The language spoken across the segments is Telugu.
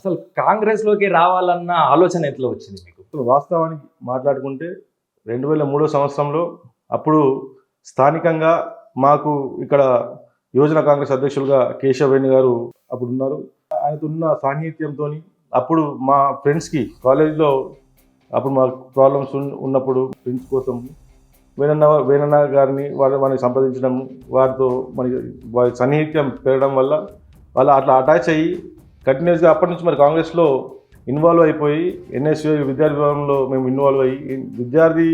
అసలు కాంగ్రెస్‌లోకి రావాలన్న ఆలోచన ఎట్లా వచ్చింది మీకు? వాస్తవానికి మాట్లాడుకుంటే 2003 సంవత్సరంలో అప్పుడు స్థానికంగా మాకు ఇక్కడ యువజన కాంగ్రెస్ అధ్యక్షులుగా కేశవ్ వేణు గారు అప్పుడు ఉన్నారు. ఆయనతో ఉన్న సాన్నిహిత్యంతో అప్పుడు మా ఫ్రెండ్స్కి కాలేజీలో అప్పుడు మాకు ప్రాబ్లమ్స్ ఉన్నప్పుడు ఫ్రెండ్స్ కోసం వేణన్న గారిని వారిని సంప్రదించడం, వారితో మనకి వారి సన్నిహిత్యం పెరగడం వల్ల వాళ్ళు అట్లా అటాచ్ అయ్యి కంటిన్యూస్గా అప్పటి నుంచి మరి కాంగ్రెస్లో ఇన్వాల్వ్ అయిపోయి ఎన్ఎస్యూ విద్యార్థి విభాగంలో మేము ఇన్వాల్వ్ అయ్యి విద్యార్థి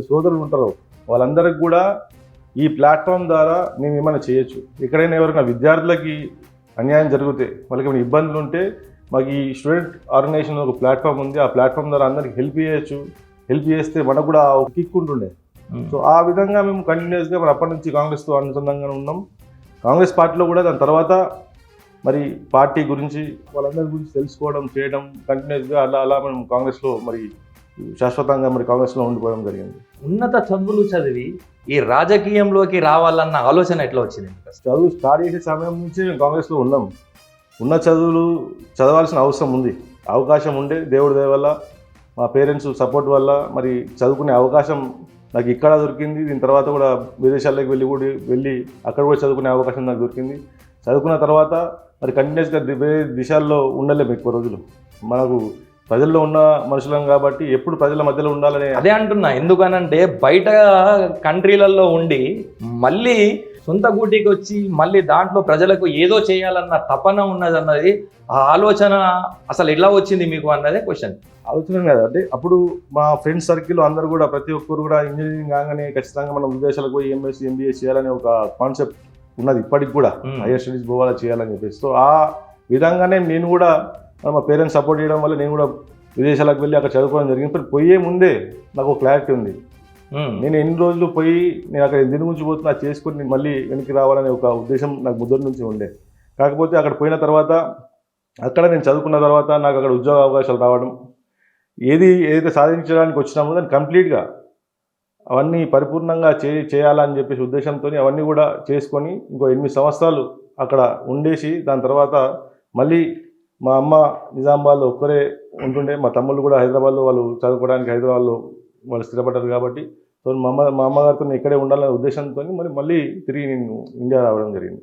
సోదరులు ఉంటారో వాళ్ళందరికీ కూడా ఈ ప్లాట్ఫామ్ ద్వారా మేము ఏమైనా చేయొచ్చు. ఎక్కడైనా ఎవరైనా విద్యార్థులకి అన్యాయం జరిగితే వాళ్ళకి ఏమైనా ఇబ్బందులు ఉంటే మాకు ఈ స్టూడెంట్ ఆర్గనైజేషన్ ఒక ప్లాట్ఫామ్ ఉంది. ఆ ప్లాట్ఫామ్ ద్వారా అందరికి హెల్ప్ చేయొచ్చు. హెల్ప్ చేస్తే మనకు కూడా ఒక కిక్ ఉంటుండే. సో ఆ విధంగా మేము కంటిన్యూస్గా మరి అప్పటి నుంచి కాంగ్రెస్తో అనుసంధానంగా ఉన్నాం. కాంగ్రెస్ పార్టీలో కూడా దాని తర్వాత మరి పార్టీ గురించి వాళ్ళందరి గురించి తెలుసుకోవడం చేయడం కంటిన్యూస్గా అలా మనం కాంగ్రెస్లో మరి శాశ్వతంగా మరి కాంగ్రెస్లో ఉండిపోవడం జరిగింది. ఉన్నత చదువులు చదివి ఈ రాజకీయంలోకి రావాలన్న ఆలోచన ఎట్లా వచ్చింది? చదువు స్టార్ట్ చేసే సమయం నుంచి మేము కాంగ్రెస్లో ఉన్నాం. ఉన్న చదువులు చదవాల్సిన అవసరం ఉంది, అవకాశం ఉండే దేవుడి దయ వల్ల మా పేరెంట్స్ సపోర్ట్ వల్ల మరి చదువుకునే అవకాశం నాకు ఇక్కడ దొరికింది. దీని తర్వాత కూడా విదేశాల్లోకి వెళ్ళి అక్కడ కూడా చదువుకునే అవకాశం నాకు దొరికింది. చదువుకున్న తర్వాత మరి కంటిన్యూస్గా దిశల్లో ఉండలేము ఎక్కువ రోజులు. మనకు ప్రజల్లో ఉన్న మనుషులం కాబట్టి ఎప్పుడు ప్రజల మధ్యలో ఉండాలనే అదే అంటున్నా. ఎందుకనంటే బయట కంట్రీలలో ఉండి మళ్ళీ సొంత గూటికి వచ్చి మళ్ళీ దాంట్లో ప్రజలకు ఏదో చేయాలన్న తపన ఉన్నది అన్నది, ఆ ఆలోచన అసలు ఎలా వచ్చింది మీకు అన్నదే క్వశ్చన్. ఆలోచన కదా అంటే అప్పుడు మా ఫ్రెండ్స్ సర్కిల్ అందరూ కూడా ప్రతి ఒక్కరు కూడా ఇంజనీరింగ్ కాగానే ఖచ్చితంగా మనం విదేశాలకు పోయి ఎంఎస్సీ ఎంబీఏ చేయాలనే ఒక కాన్సెప్ట్ ఉన్నది ఇప్పటికి కూడా. హైయర్ స్టడీస్ పోవాలా చేయాలని చెప్పేసి. సో ఆ విధంగానే నేను కూడా మా పేరెంట్స్ సపోర్ట్ చేయడం వల్ల నేను కూడా విదేశాలకు వెళ్ళి అక్కడ చదువుకోవడం జరిగింది. ఇప్పుడు పోయే ముందే నాకు ఒక క్లారిటీ ఉంది. నేను ఎన్ని రోజులు పోయి నేను అక్కడ దీని గురించి పోతున్నా చేసుకుని నేను మళ్ళీ వెనక్కి రావాలనే ఒక ఉద్దేశం నాకు ముద్దటి నుంచి ఉండే. కాకపోతే అక్కడ పోయిన తర్వాత అక్కడ నేను చదువుకున్న తర్వాత నాకు అక్కడ ఉద్యోగ అవకాశాలు రావడం, ఏదైతే సాధించడానికి వచ్చినామో దాన్ని కంప్లీట్గా అవన్నీ పరిపూర్ణంగా చేయాలని చెప్పేసి ఉద్దేశంతో అవన్నీ కూడా చేసుకొని ఇంకో 8 సంవత్సరాలు అక్కడ ఉండేసి దాని తర్వాత మళ్ళీ మా అమ్మ నిజామాబాద్లో ఒక్కరే ఉంటుండే. మా తమ్ముళ్ళు కూడా హైదరాబాద్లో వాళ్ళు చదువుకోవడానికి హైదరాబాద్లో వాళ్ళు స్థిరపడ్డారు కాబట్టి సో మా అమ్మగారితో ఇక్కడే ఉండాలనే ఉద్దేశంతో మళ్ళీ తిరిగి నేను ఇండియా రావడం జరిగింది.